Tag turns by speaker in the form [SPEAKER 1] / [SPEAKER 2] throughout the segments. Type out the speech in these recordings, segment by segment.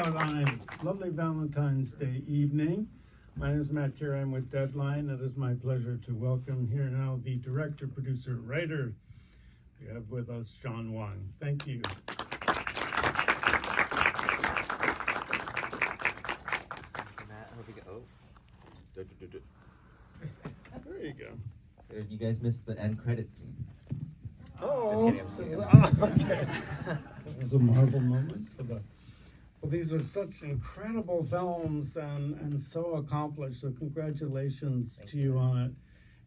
[SPEAKER 1] out on a lovely Valentine's Day evening. My name is Matt Carey. I'm with Deadline. It is my pleasure to welcome here now the director, producer, writer. We have with us John Wang. Thank you.
[SPEAKER 2] Matt, I hope you get.
[SPEAKER 1] There you go.
[SPEAKER 2] You guys missed the end credit scene.
[SPEAKER 1] Oh,
[SPEAKER 2] Just kidding, I'm just kidding.
[SPEAKER 1] okay. That was a Marvel moment for the. Well, these are such incredible films and so accomplished. So congratulations to you on it.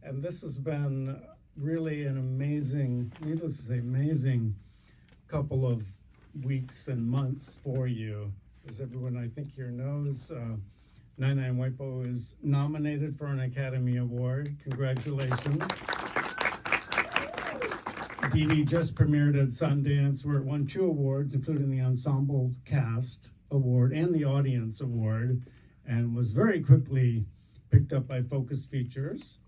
[SPEAKER 1] And this has been really an amazing, needless to say, amazing couple of weeks and months for you. As everyone I think here knows, Nai Nai Waipo is nominated for an Academy Award. Congratulations. Dee Dee just premiered at Sundance, where it won 2 awards, including the Ensemble Cast Award and the Audience Award, and was very quickly picked up by Focus Features,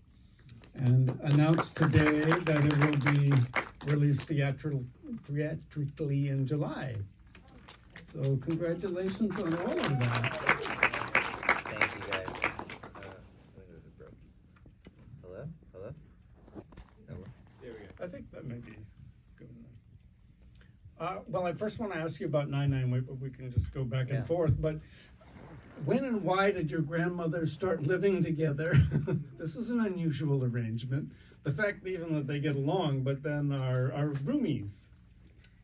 [SPEAKER 1] and announced today that it will be released theatrically in July. So congratulations on all of that.
[SPEAKER 2] Thank you guys. Hello? Hello? Hello?
[SPEAKER 1] There we go. I think that may be good enough. Well, I first want to ask you about Nai Nai Waipo, but we can just go back and forth. But when and why did your grandmothers start living together? This is an unusual arrangement. The fact even that they get along, but then are roomies.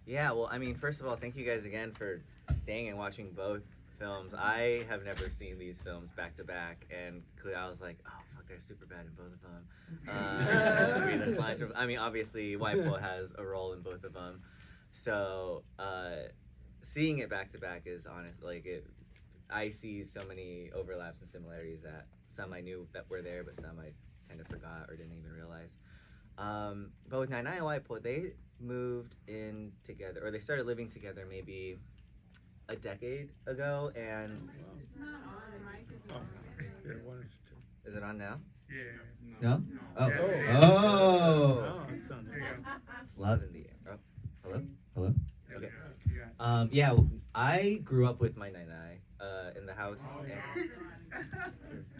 [SPEAKER 2] Yeah, well, I mean, first of all, thank you guys again for staying and watching both films. I have never seen these films back to back, and I was like, oh, fuck, they're super bad in both of them. I mean, there's lines from, I mean, obviously, Waipo has a role in both of them. So, seeing it back to back is honest, like, I see so many overlaps and similarities that some I knew that were there, but some I kind of forgot or didn't even realize. But with Nai Nai Waipo, they moved in together, or they started living together maybe a decade ago, and
[SPEAKER 3] It's not on. The mic is on.
[SPEAKER 1] Here, one or two.
[SPEAKER 2] is it on now?
[SPEAKER 4] Yeah.
[SPEAKER 2] No? Oh.
[SPEAKER 4] Yeah.
[SPEAKER 2] Oh.
[SPEAKER 1] Oh, it's on there.
[SPEAKER 2] It's love in the air. Oh, hello? Hello? Okay.
[SPEAKER 4] Yeah.
[SPEAKER 2] Yeah, I grew up with my Nai Nai in the house.
[SPEAKER 4] Oh,
[SPEAKER 2] and-
[SPEAKER 4] yeah.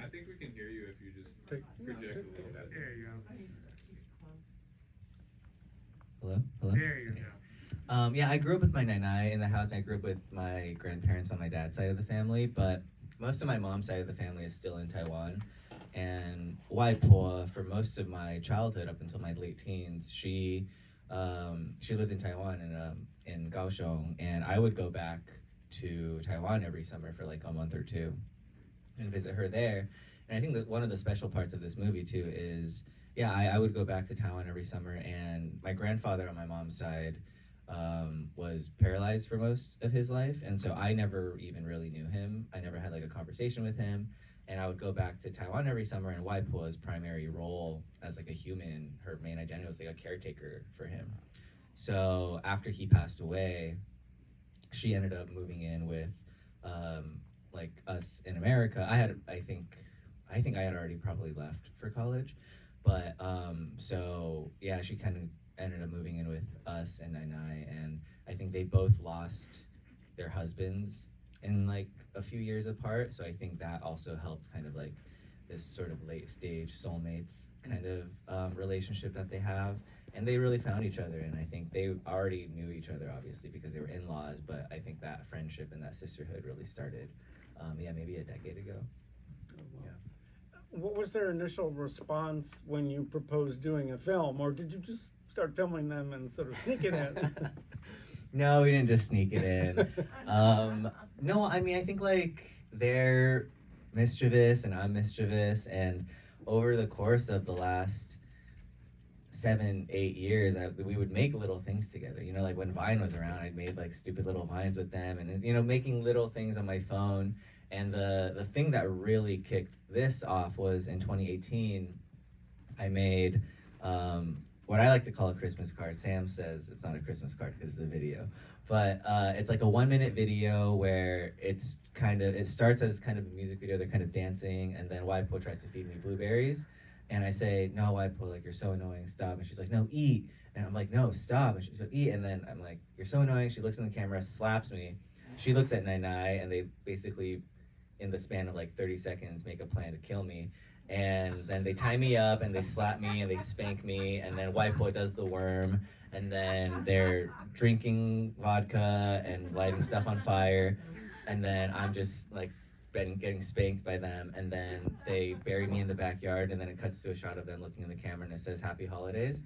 [SPEAKER 5] I think we can hear you if you just
[SPEAKER 1] Take-
[SPEAKER 5] project a little bit.
[SPEAKER 4] There you go.
[SPEAKER 2] Hello? Hello?
[SPEAKER 4] There you
[SPEAKER 2] Okay.
[SPEAKER 4] go.
[SPEAKER 2] Yeah, I grew up with my Nai Nai in the house. I grew up with my grandparents on my dad's side of the family, but most of my mom's side of the family is still in Taiwan. And Waipo, for most of my childhood up until my late teens, she lived in Taiwan in Kaohsiung, and I would go back to Taiwan every summer for like a month or two and visit her there. And I think that one of the special parts of this movie too is, yeah, I would go back to Taiwan every summer, and my grandfather on my mom's side was paralyzed for most of his life, and so I never even really knew him. I never had like a conversation with him, and I would go back to Taiwan every summer, and Waipo's primary role as like a human, her main identity was like a caretaker for him. So after he passed away, she ended up moving in with like us in America. I think I had already probably left for college, but so yeah, she kind of ended up moving in with us and Nai Nai, and I think they both lost their husbands in like a few years apart, so I think that also helped kind of like this sort of late stage soulmates kind of relationship that they have, and they really found each other, and I think they already knew each other obviously because they were in-laws, but I think that friendship and that sisterhood really started maybe a decade ago.
[SPEAKER 1] What was their initial response when you proposed doing a film, or did you just start filming them and sort of sneak it in?
[SPEAKER 2] No, we didn't just sneak it in. No, I mean, I think like they're mischievous and I'm mischievous, and over the course of the last 7-8 years, we would make little things together. You know, like when Vine was around, I'd made like stupid little Vines with them, and you know, making little things on my phone. And the thing that really kicked this off was in 2018, I made what I like to call a Christmas card. Sam says it's not a Christmas card because it's a video, but it's like a 1-minute video where it starts as kind of a music video. They're kind of dancing, and then Waipo tries to feed me blueberries, and I say, no, Waipo, like, you're so annoying, stop. And she's like, no, eat. And I'm like, no, stop. And she's like, eat. And then I'm like, you're so annoying. She looks in the camera, slaps me, she looks at Nai Nai, and they basically, in the span of like 30 seconds, make a plan to kill me. And then they tie me up, and they slap me, and they spank me, and then Waipo does the worm, and then they're drinking vodka and lighting stuff on fire, and then I'm just like getting spanked by them, and then they bury me in the backyard, and then it cuts to a shot of them looking in the camera, and it says "Happy Holidays."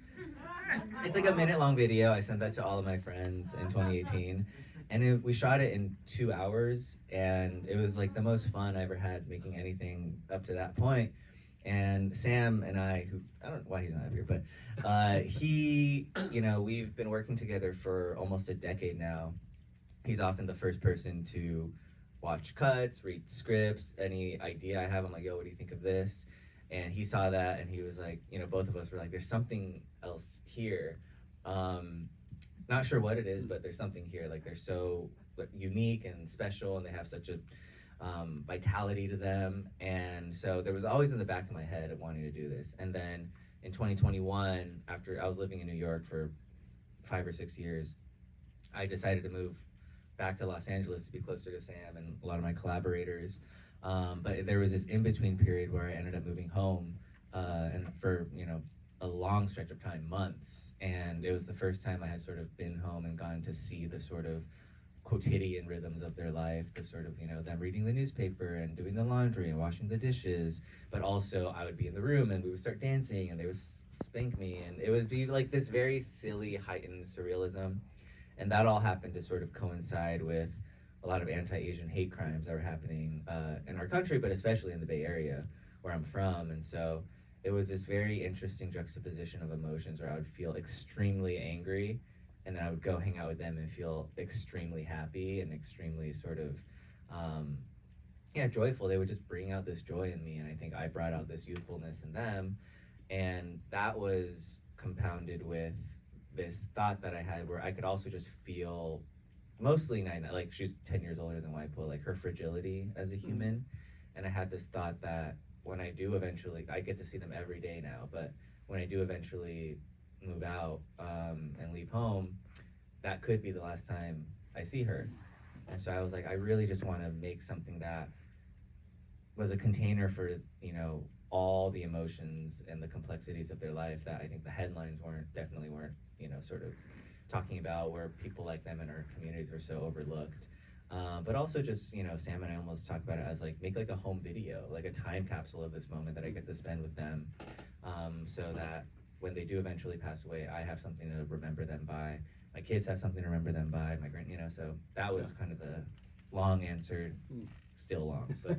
[SPEAKER 2] It's like a minute-long video. I sent that to all of my friends in 2018, and we shot it in 2 hours, and it was like the most fun I ever had making anything up to that point. And Sam and I, who I don't know why he's not up here, but he, we've been working together for almost a decade now. He's often the first person to watch cuts, read scripts, any idea I have, I'm like, yo, what do you think of this? And he saw that, and he was like, both of us were like, there's something else here. Not sure what it is, but there's something here. Like, they're so unique and special, and they have such a vitality to them. And so there was always in the back of my head of wanting to do this. And then in 2021, after I was living in New York for 5 or 6 years, I decided to move back to Los Angeles to be closer to Sam and a lot of my collaborators. But there was this in-between period where I ended up moving home, and for, a long stretch of time, months. And it was the first time I had sort of been home and gotten to see the sort of quotidian rhythms of their life, the sort of, them reading the newspaper and doing the laundry and washing the dishes. But also I would be in the room and we would start dancing and they would spank me, and it would be like this very silly, heightened surrealism. And that all happened to sort of coincide with a lot of anti-Asian hate crimes that were happening in our country, but especially in the Bay Area, where I'm from. And so it was this very interesting juxtaposition of emotions where I would feel extremely angry, and then I would go hang out with them and feel extremely happy and extremely sort of, joyful. They would just bring out this joy in me, and I think I brought out this youthfulness in them. And that was compounded with this thought that I had where I could also just feel, mostly Nina, like she's 10 years older than Waipo, like her fragility as a human. And I had this thought that when I do eventually, I get to see them every day now, but when I do eventually move out and leave home, that could be the last time I see her. And so I was like, I really just want to make something that was a container for, all the emotions and the complexities of their life that I think the headlines definitely weren't, sort of talking about, where people like them in our communities were so overlooked. But also just, Sam and I almost talk about it as like, make like a home video, like a time capsule of this moment that I get to spend with them, so that when they do eventually pass away, I have something to remember them by. My kids have something to remember them by. My so that was kind of the long answer, still long. But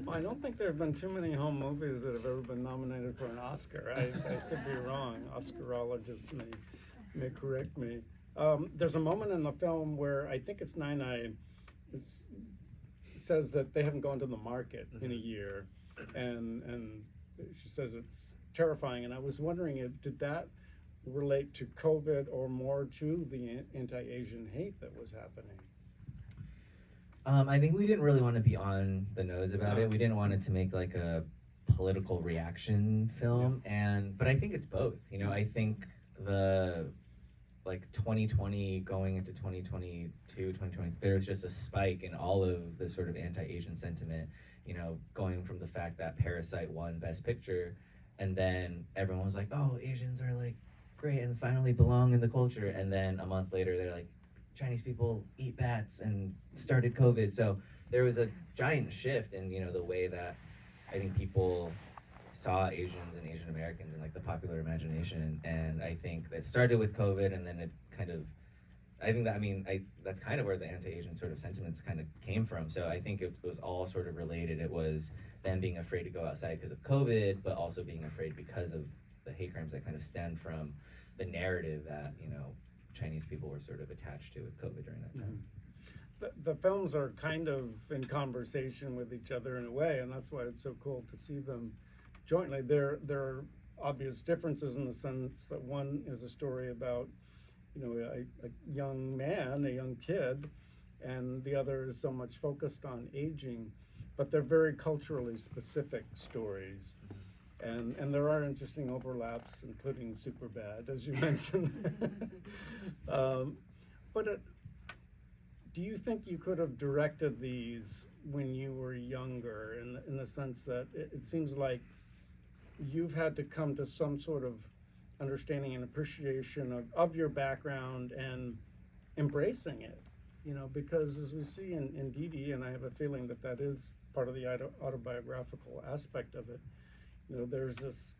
[SPEAKER 1] Well, I don't think there have been too many home movies that have ever been nominated for an Oscar. I could be wrong. Oscarologists may correct me. There's a moment in the film where I think it's Nai Nai says that they haven't gone to the market in a year, and she says it's terrifying. And I was wondering, did that relate to COVID or more to the anti-Asian hate that was happening?
[SPEAKER 2] I think we didn't really want to be on the nose about it. We didn't want it to make like a political reaction film, but I think it's both. I think the 2020 going into 2022, 2020, there was just a spike in all of the sort of anti-Asian sentiment, going from the fact that Parasite won Best Picture, and then everyone was like, oh, Asians are like great and finally belong in the culture, and then a month later they're like, Chinese people eat bats and started COVID. So there was a giant shift in, the way that I think people saw Asians and Asian Americans in like the popular imagination. And I think that started with COVID, and then it kind of, that's kind of where the anti-Asian sort of sentiments kind of came from. So I think it was all sort of related. It was them being afraid to go outside because of COVID, but also being afraid because of the hate crimes that kind of stem from the narrative that, Chinese people were sort of attached to with COVID during that time.
[SPEAKER 1] The films are kind of in conversation with each other in a way, and that's why it's so cool to see them jointly. There are obvious differences in the sense that one is a story about, a young man, a young kid, and the other is so much focused on aging, but they're very culturally specific stories. And there are interesting overlaps, including Superbad, as you mentioned. But do you think you could have directed these when you were younger, in the sense that it seems like you've had to come to some sort of understanding and appreciation of your background and embracing it, you know, because as we see in Dee Dee, and I have a feeling that that is part of the autobiographical aspect of it, you know, there's this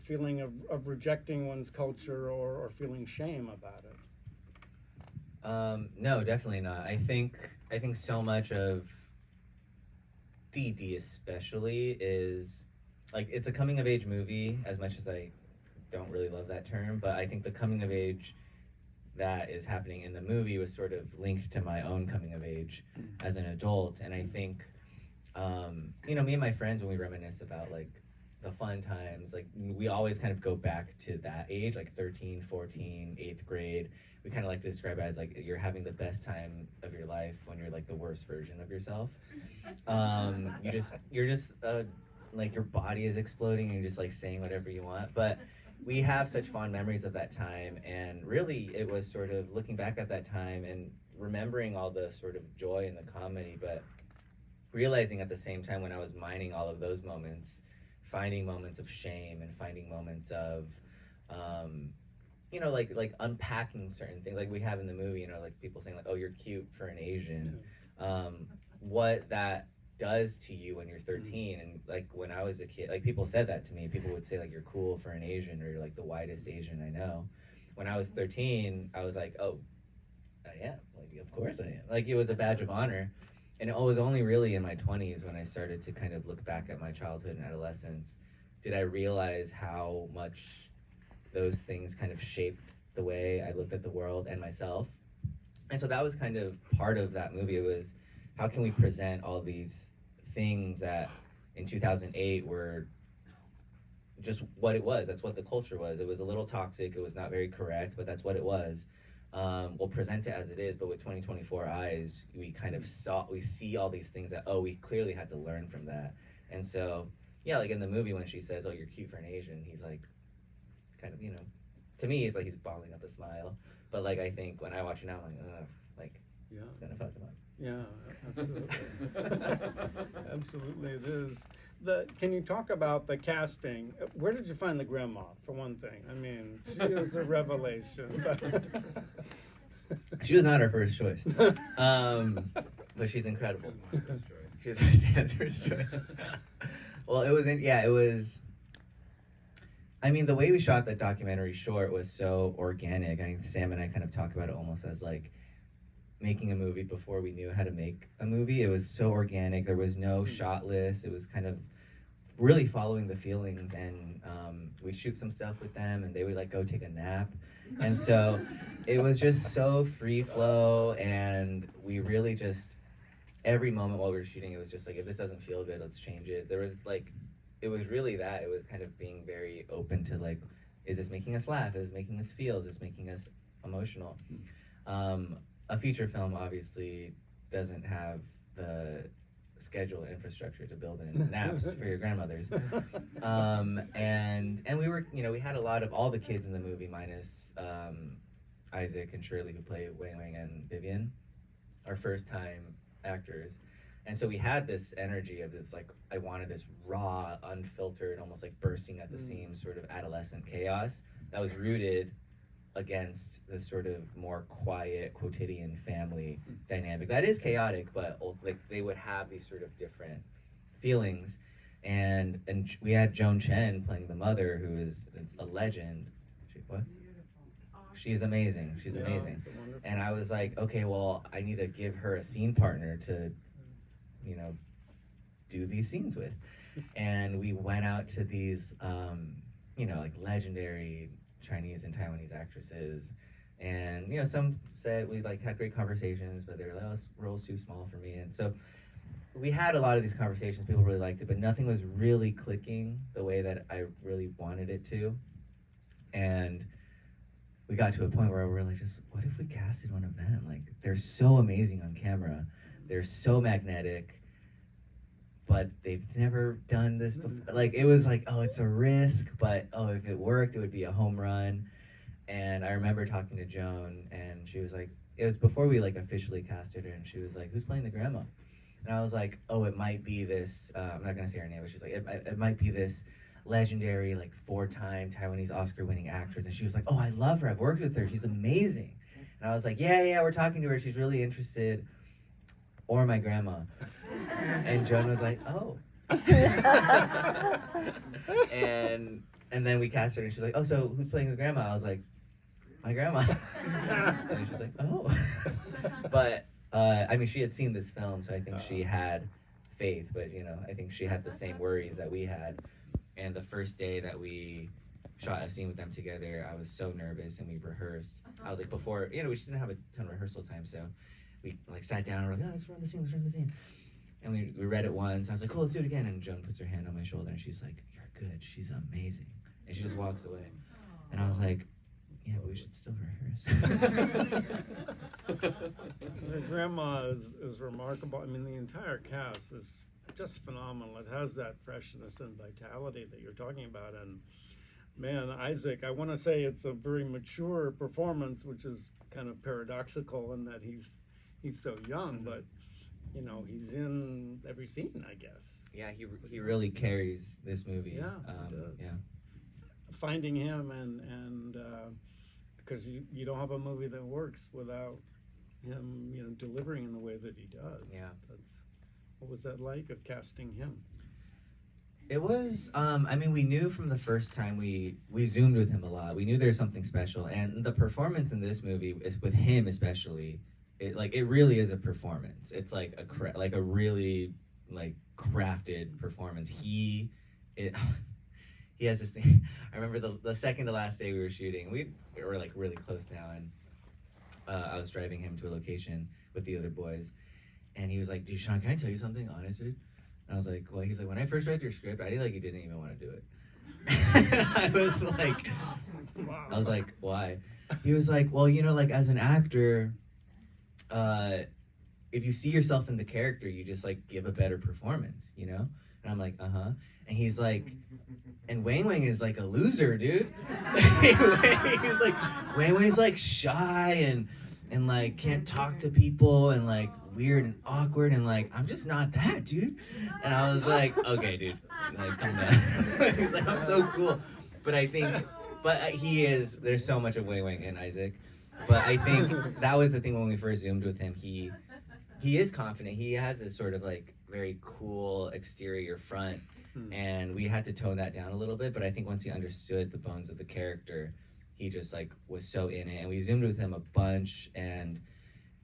[SPEAKER 1] feeling of rejecting one's culture or feeling shame about it.
[SPEAKER 2] No, definitely not. I think so much of Dee Dee especially is like, it's a coming of age movie, as much as I don't really love that term, but I think the coming of age that is happening in the movie was sort of linked to my own coming of age as an adult. And I think, you know, me and my friends, when we reminisce about like the fun times, like we always kind of go back to that age, like 13, 14, 8th grade. We kind of like to describe it as like you're having the best time of your life when you're like the worst version of yourself. You're just like your body is exploding and you're just like saying whatever you want. But we have such fond memories of that time, and really it was sort of looking back at that time and remembering all the sort of joy and the comedy, but realizing at the same time when I was mining all of those moments, finding moments of shame and finding moments of you know, like unpacking certain things like we have in the movie, you know, like people saying like, oh, you're cute for an Asian. What that does to you when you're 13. And like when I was a kid, like people said that to me. People would say like, you're cool for an Asian, or you're like the whitest Asian I know. When I was 13, I was like, oh, I am. Like, of course I am. Like, it was a badge of honor. And it was only really in my 20s when I started to kind of look back at my childhood and adolescence did I realize how much those things kind of shaped the way I looked at the world and myself. And so that was kind of part of that movie. It was, how can we present all these things that in 2008 were just what it was. That's what the culture was. It was a little toxic. It was not very correct, but that's what it was. We'll present it as it is, but with 2024 eyes, we see all these things that, oh, we clearly had to learn from that. And so, yeah, like in the movie when she says, oh, you're cute for an Asian, he's like, kind of, you know, to me, it's like he's balling up a smile. But like, I think when I watch it now, I'm like, ugh, like,
[SPEAKER 1] Yeah.
[SPEAKER 2] it's gonna fuck him up.
[SPEAKER 1] Yeah, absolutely. Absolutely, it is. Can you talk about the casting? Where did you find the grandma, for one thing? I mean, she is a revelation.
[SPEAKER 2] She was not our first choice, but she's incredible. She was Sandra's choice. Well, it was. I mean, the way we shot that documentary short was so organic. I think Sam and I kind of talk about it almost as like making a movie before we knew how to make a movie. It was so organic. There was no shot list. It was kind of really following the feelings, and we'd shoot some stuff with them and they would like go take a nap. And so it was just so free flow, and we really just, every moment while we were shooting, it was just like, if this doesn't feel good, let's change it. There was like, it was really that. It was kind of being very open to like, is this making us laugh? Is this making us feel? Is this making us emotional? A feature film obviously doesn't have the schedule and infrastructure to build in naps for your grandmothers. And we were, you know, we had a lot of all the kids in the movie minus Isaac and Shirley, who play Wang Wang and Vivian, our first time actors. And so we had this energy of this, like, I wanted this raw, unfiltered, almost like bursting at the seams sort of adolescent chaos that was rooted against the sort of more quiet quotidian family dynamic that is chaotic, but like they would have these sort of different feelings. And we had Joan Chen playing the mother, who is a legend. She's amazing. She's amazing. And I was like, okay, well, I need to give her a scene partner to, you know, do these scenes with. And we went out to these, you know, like legendary Chinese and Taiwanese actresses, and you know, some said we like had great conversations, but they were like, oh, this role's too small for me. And so we had a lot of these conversations. People really liked it, but nothing was really clicking the way that I really wanted it to. And we got to a point where we were like, just what if we casted one of them? Like, they're so amazing on camera, they're so magnetic, but they've never done this before. Like, it was like, oh, it's a risk, but oh, if it worked, it would be a home run. And I remember talking to Joan, and she was like, it was before we like officially casted her, and she was like, "Who's playing the grandma?" And I was like, "Oh, it might be this. I'm not gonna say her name, but she's like, it might be this legendary like 4-time Taiwanese Oscar-winning actress." And she was like, "Oh, I love her. I've worked with her. She's amazing." And I was like, "Yeah, we're talking to her. She's really interested." Or my grandma. And Joan was like, "Oh." and then we cast her, and she's like, "Oh, so who's playing the grandma?" I was like, "My grandma." And she's like, "Oh." But I mean, she had seen this film, so I think she had faith. But you know, I think she had the same worries that we had. And the first day that we shot a scene with them together, I was so nervous, and we rehearsed. I was like, before, you know, we just didn't have a ton of rehearsal time, so we like sat down and we're like, "Oh, let's run the scene. And we read it once. I was like, "Cool, let's do it again." And Joan puts her hand on my shoulder, and she's like, "You're good. She's amazing." And she just walks away. And I was like, "Yeah, but we should still rehearse."
[SPEAKER 1] The grandma is remarkable. I mean, the entire cast is just phenomenal. It has that freshness and vitality that you're talking about. And man, Isaac, I want to say it's a very mature performance, which is kind of paradoxical in that he's so young, but you know, he's in every scene, I guess.
[SPEAKER 2] Yeah, he really carries this movie.
[SPEAKER 1] Yeah, he does.
[SPEAKER 2] Yeah.
[SPEAKER 1] Finding him and because you don't have a movie that works without him, you know, delivering in the way that he does.
[SPEAKER 2] Yeah.
[SPEAKER 1] What was that like of casting him?
[SPEAKER 2] It was, I mean, we knew from the first time we zoomed with him a lot. We knew there was something special, and the performance in this movie, is with him especially, it really is a performance. It's like a really like crafted performance. He has this thing. I remember the second to last day we were shooting. We were like really close now, and I was driving him to a location with the other boys, and he was like, "Dude, Sean, can I tell you something, honestly?" And I was like, "Well," he's like, "When I first read your script, I like you didn't even want to do it." I was like, "Why?" He was like, "Well, you know, like as an actor, if you see yourself in the character, you just like give a better performance, you know?" And I'm like, "Uh-huh." And he's like, "And Wang Wang is like a loser, dude." He's like, Wang Wang's like shy and like can't talk to people and like weird and awkward, and like I'm just not that, dude. And I was like, "Okay, dude, like come down." He's like, "I'm so cool." But I think, he is, there's so much of Wang Wang in Isaac. But I think that was the thing when we first zoomed with him. He is confident. He has this sort of like very cool exterior front, and we had to tone that down a little bit. But I think once he understood the bones of the character, he just like was so in it. And we zoomed with him a bunch, and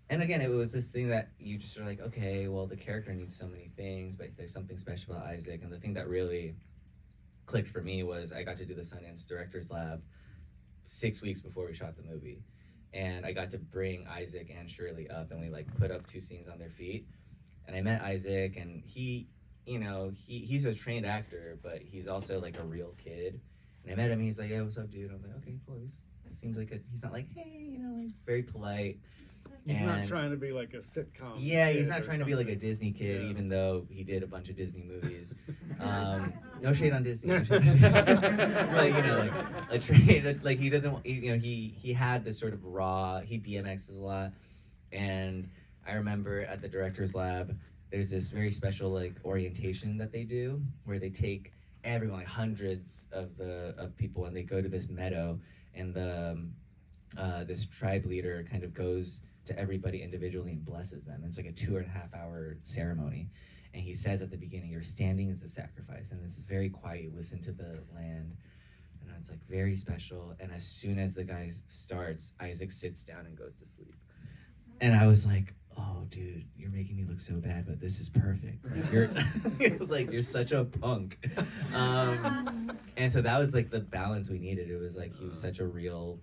[SPEAKER 2] again, it was this thing that you just were like, okay, well, the character needs so many things, but there's something special about Isaac. And the thing that really clicked for me was I got to do the Sundance Directors Lab 6 weeks before we shot the movie. And I got to bring Isaac and Shirley up, and we like put up 2 scenes on their feet. And I met Isaac, and he, you know, he's a trained actor, but he's also like a real kid. And I met him, he's like, "Yeah, what's up, dude?" I was like, "Okay, cool." It seems like he's not like, "Hey," you know, like very polite.
[SPEAKER 1] He's not trying to be like a sitcom.
[SPEAKER 2] Yeah, he's not trying to be like a
[SPEAKER 1] something.
[SPEAKER 2] Disney kid,
[SPEAKER 1] Yeah.
[SPEAKER 2] even though he did a bunch of Disney movies. No shade on Disney. No shade on Disney. But you know, like a trade, like he doesn't. You know, he had this sort of raw. He BMXs a lot, and I remember at the director's lab, there's this very special like orientation that they do where they take everyone, like hundreds of people, and they go to this meadow, and this tribe leader kind of goes to everybody individually and blesses them. It's like a 2.5-hour ceremony. And he says at the beginning, "Your standing is a sacrifice." And this is very quiet. You listen to the land. And it's like very special. And as soon as the guy starts, Isaac sits down and goes to sleep. And I was like, "Oh, dude, you're making me look so bad, but this is perfect." Like, it was like, "You're such a punk." And so that was like the balance we needed. It was like he was such a real,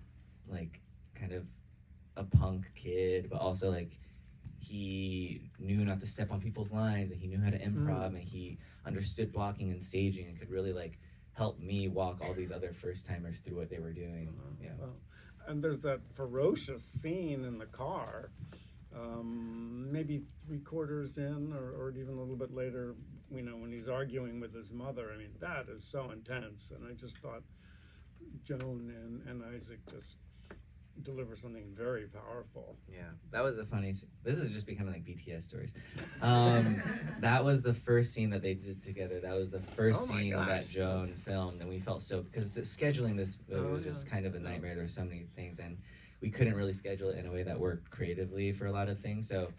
[SPEAKER 2] like, kind of a punk kid, but also like he knew not to step on people's lines, and he knew how to improv, and he understood blocking and staging, and could really like help me walk all these other first timers through what they were doing. Yeah.
[SPEAKER 1] Well, and there's that ferocious scene in the car, maybe 3/4 in, or even a little bit later, you know, when he's arguing with his mother. I mean, that is so intense. And I just thought Joan and Isaac just deliver something very powerful.
[SPEAKER 2] Yeah, that was a funny. This is just becoming like BTS stories. That was the first scene that they did together. That was the first
[SPEAKER 1] Oh my
[SPEAKER 2] scene
[SPEAKER 1] gosh,
[SPEAKER 2] that Joan
[SPEAKER 1] that's-
[SPEAKER 2] filmed, and we felt so because scheduling this movie
[SPEAKER 1] Oh,
[SPEAKER 2] was just
[SPEAKER 1] yeah.
[SPEAKER 2] kind of a nightmare. There were so many things, and we couldn't really schedule it in a way that worked creatively for a lot of things. So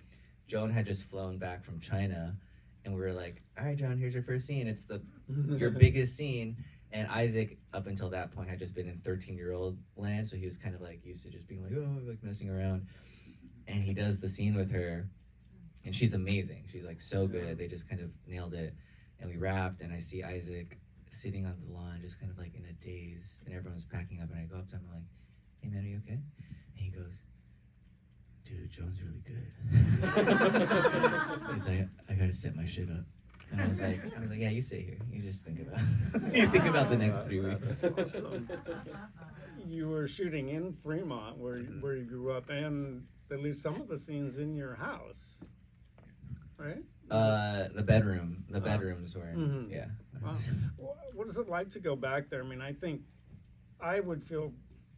[SPEAKER 2] Joan had just flown back from China, and we were like, "All right, Joan, here's your first scene. It's your biggest scene." And Isaac, up until that point, had just been in 13-year-old land, so he was kind of like used to just being like, oh, like messing around. And he does the scene with her, and she's amazing. She's like so good. They just kind of nailed it. And we wrapped, and I see Isaac sitting on the lawn, just kind of like in a daze, and everyone's packing up. And I go up to him, I'm like, "Hey man, are you okay?" And he goes, "Dude, Joan's really good." He's like, "I gotta set my shit up." And I was like, "Yeah, you stay here. You just think about you think about the next 3 weeks."
[SPEAKER 1] That's awesome. You were shooting in Fremont, where you grew up, and at least some of the scenes in your house, right?
[SPEAKER 2] The bedrooms were,
[SPEAKER 1] Mhm.
[SPEAKER 2] yeah.
[SPEAKER 1] Wow. What is it like to go back there? I mean, I think I would feel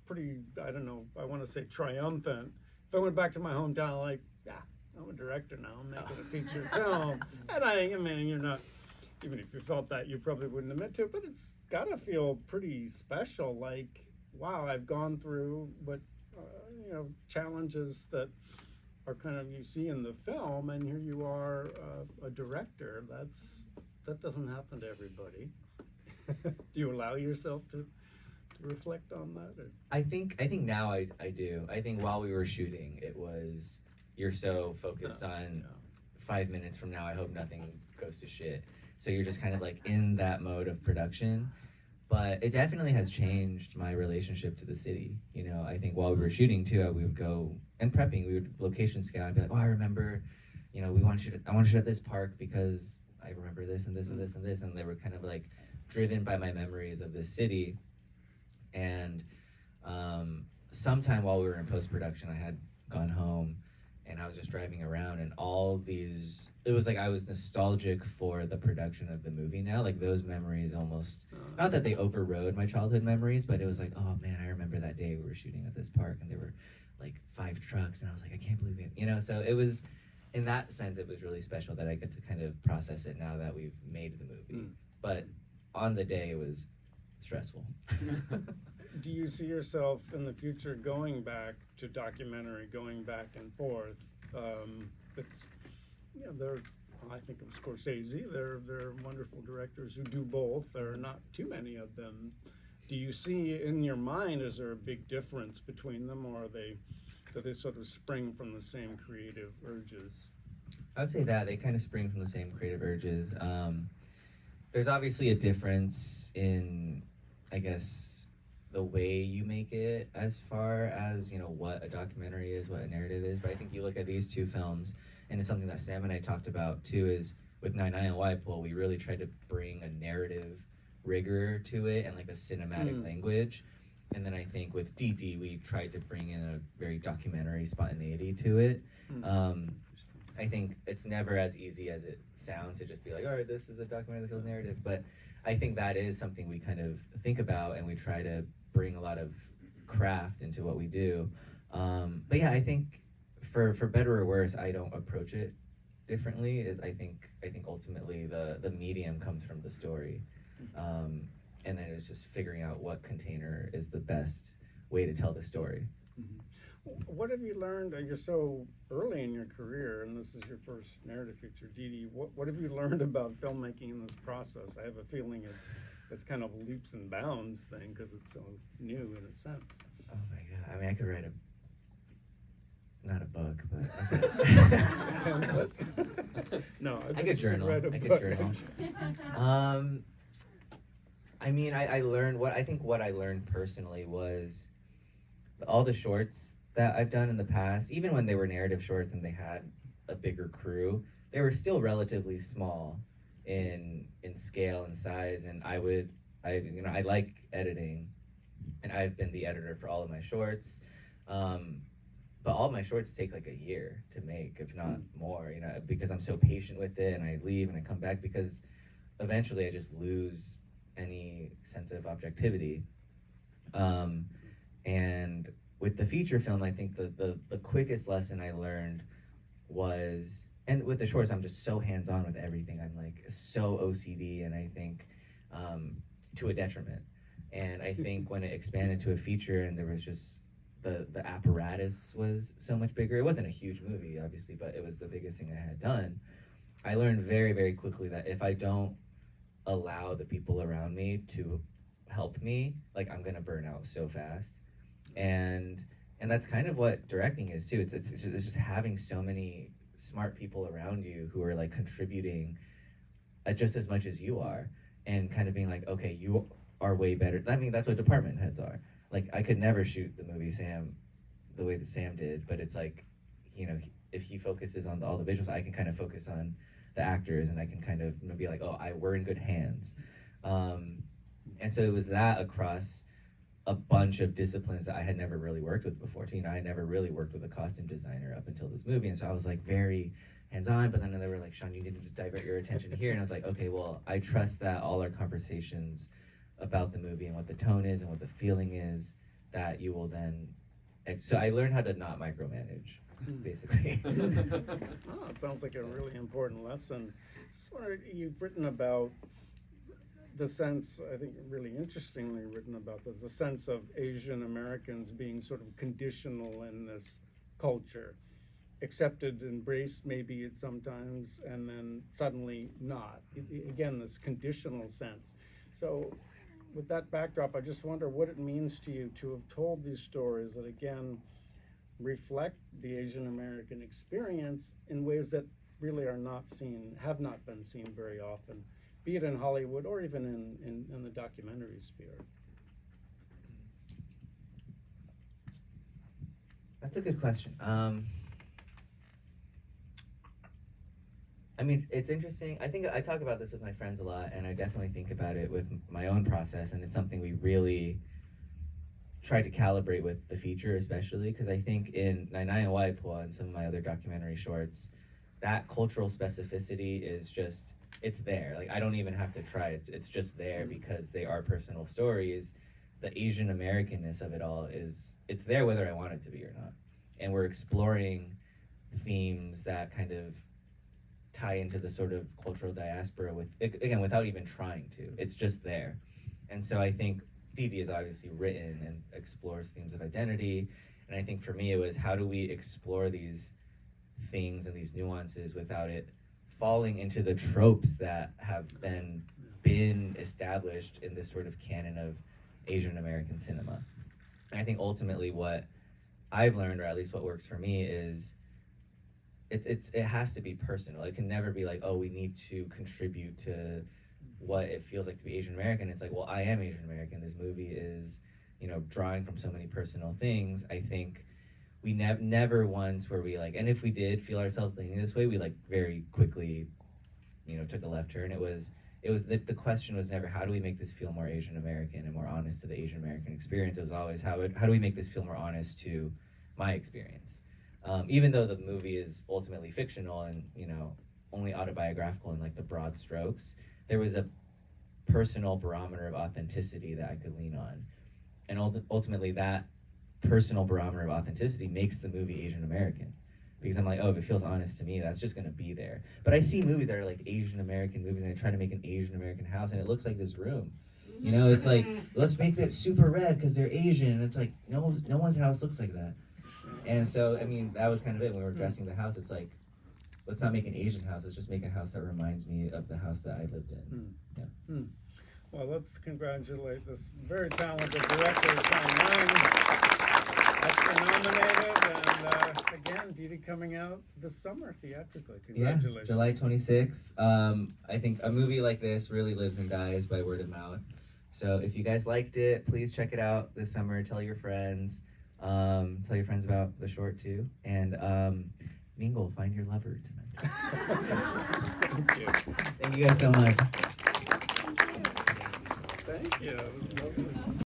[SPEAKER 1] pretty, I don't know, I want to say triumphant. If I went back to my hometown, like, yeah, I'm a director now, I'm making a feature film. And I mean, you're not, even if you felt that, you probably wouldn't admit to it, but it's got to feel pretty special. Like, wow, I've gone through what, challenges that are kind of you see in the film, and here you are, a director. That doesn't happen to everybody. Do you allow yourself to reflect on that? Or?
[SPEAKER 2] I think now I do. I think while we were shooting, it was, you're so focused on 5 minutes from now, I hope nothing goes to shit. So you're just kind of like in that mode of production. But it definitely has changed my relationship to the city. You know, I think while we were shooting too, we would go and prepping, we would location scout and be like, "Oh, I remember, I want to shoot at this park because I remember this and this and this and this." And they were kind of like driven by my memories of this city. And sometime while we were in post-production, I had gone home and I was just driving around, and it was like I was nostalgic for the production of the movie now. Like those memories almost, not that they overrode my childhood memories, but it was like, oh man, I remember that day we were shooting at this park and there were like 5 trucks, and I was like, I can't believe it, so it was, in that sense, it was really special that I get to kind of process it now that we've made the movie. But on the day, it was stressful.
[SPEAKER 1] Do you see yourself in the future going back to documentary, going back and forth? I think of Scorsese. They're wonderful directors who do both. There are not too many of them. Do you see in your mind, is there a big difference between them, or do they sort of spring from the same creative urges?
[SPEAKER 2] I would say that they kind of spring from the same creative urges. There's obviously a difference in, I guess, the way you make it as far as, what a documentary is, what a narrative is. But I think you look at these two films, and it's something that Sam and I talked about too, is with 99 and Y-Pole, we really tried to bring a narrative rigor to it and like a cinematic language. And then I think with DD, we tried to bring in a very documentary spontaneity to it. I think it's never as easy as it sounds to just be like, all right, this is a documentary that feels narrative. But I think that is something we kind of think about, and we try to bring a lot of craft into what we do. But yeah, I think for better or worse, I don't approach it differently. I think ultimately the medium comes from the story. And then it's just figuring out what container is the best way to tell the story.
[SPEAKER 1] What have you learned? You're so early in your career, and this is your first narrative feature, Dee. What have you learned about filmmaking in this process? I have a feeling it's kind of a leaps and bounds thing because it's so new in a sense.
[SPEAKER 2] Oh my god! I mean, I could write not a book, but
[SPEAKER 1] No,
[SPEAKER 2] I could journal.
[SPEAKER 1] read a
[SPEAKER 2] I could
[SPEAKER 1] book.
[SPEAKER 2] journal. I mean, I learned what I learned personally was all the shorts that I've done in the past, even when they were narrative shorts and they had a bigger crew, they were still relatively small in scale and size. And I like editing, and I've been the editor for all of my shorts. But all of my shorts take like a year to make, if not more, because I'm so patient with it, and I leave and I come back because eventually I just lose any sense of objectivity. And with the feature film, I think the quickest lesson I learned was, and with the shorts, I'm just so hands-on with everything. I'm like so OCD, and I think to a detriment. And I think when it expanded to a feature and there was just the apparatus was so much bigger. It wasn't a huge movie, obviously, but it was the biggest thing I had done. I learned very, very quickly that if I don't allow the people around me to help me, like I'm gonna burn out so fast. And that's kind of what directing is too. It's just having so many smart people around you who are like contributing just as much as you are, and kind of being like, okay, you are way better. I mean, that's what department heads are. Like, I could never shoot the movie Sam the way that Sam did, but it's like, you know, if he focuses on all the visuals, I can kind of focus on the actors, and I can kind of be like, oh, we're in good hands. And so it was that across a bunch of disciplines that I had never really worked with before. You know, I had never really worked with a costume designer up until this movie, and so I was like very hands-on, but then they were like, Sean, you need to divert your attention here, and I was like, okay, well, I trust that all our conversations about the movie and what the tone is and what the feeling is, that you will then, so I learned how to not micromanage, basically.
[SPEAKER 1] Oh, it sounds like a really important lesson. Just wondered, you've written about the sense, I think really interestingly written about this, the sense of Asian Americans being sort of conditional in this culture, accepted, embraced maybe at sometimes, and then suddenly not. Again, this conditional sense. So with that backdrop, I just wonder what it means to you to have told these stories that again reflect the Asian American experience in ways that really are not seen, have not been seen very often, be it in Hollywood or even in the documentary sphere.
[SPEAKER 2] That's a good question. I mean, it's interesting. I think I talk about this with my friends a lot, and I definitely think about it with my own process, and it's something we really try to calibrate with the feature, especially, because I think in Nainai and Waipoa and some of my other documentary shorts, that cultural specificity is just, it's there. Like, I don't even have to try it. It's just there because they are personal stories. The Asian Americanness of it all it's there whether I want it to be or not. And we're exploring themes that kind of tie into the sort of cultural diaspora again, without even trying to. It's just there. And so I think Didi is obviously written and explores themes of identity. And I think for me, it was how do we explore these things and these nuances without it falling into the tropes that have then been established in this sort of canon of Asian American cinema. And I think ultimately what I've learned, or at least what works for me, is it has to be personal. It can never be like, oh, we need to contribute to what it feels like to be Asian American. It's like, well, I am Asian American. This movie is, you know, drawing from so many personal things. I think we never once were we like, and if we did feel ourselves leaning this way, we like very quickly, you know, took a left turn. It was the question was never how do we make this feel more Asian American and more honest to the Asian American experience. It was always how do we make this feel more honest to my experience. Even though the movie is ultimately fictional and, you know, only autobiographical in like the broad strokes, there was a personal barometer of authenticity that I could lean on. And ultimately that personal barometer of authenticity makes the movie Asian American. Because I'm like, oh, if it feels honest to me, that's just gonna be there. But I see movies that are like Asian American movies and they try to make an Asian American house and it looks like this room. You know, it's like, let's make it super red because they're Asian. And it's like, no one's house looks like that. And so, I mean, that was kind of it. When we were dressing the house, it's like, let's not make an Asian house. Let's just make a house that reminds me of the house that I lived in. Yeah.
[SPEAKER 1] Well, let's congratulate this very talented director, Sean Lang. Oscar nominated, and again, Didi coming out this summer theatrically. Congratulations.
[SPEAKER 2] Yeah, July 26th. I think a movie like this really lives and dies by word of mouth. So if you guys liked it, please check it out this summer. Tell your friends. Tell your friends about the short too. And mingle, find your lover tonight.
[SPEAKER 1] Thank you.
[SPEAKER 2] Thank you guys so much.
[SPEAKER 1] Thank you. That was lovely.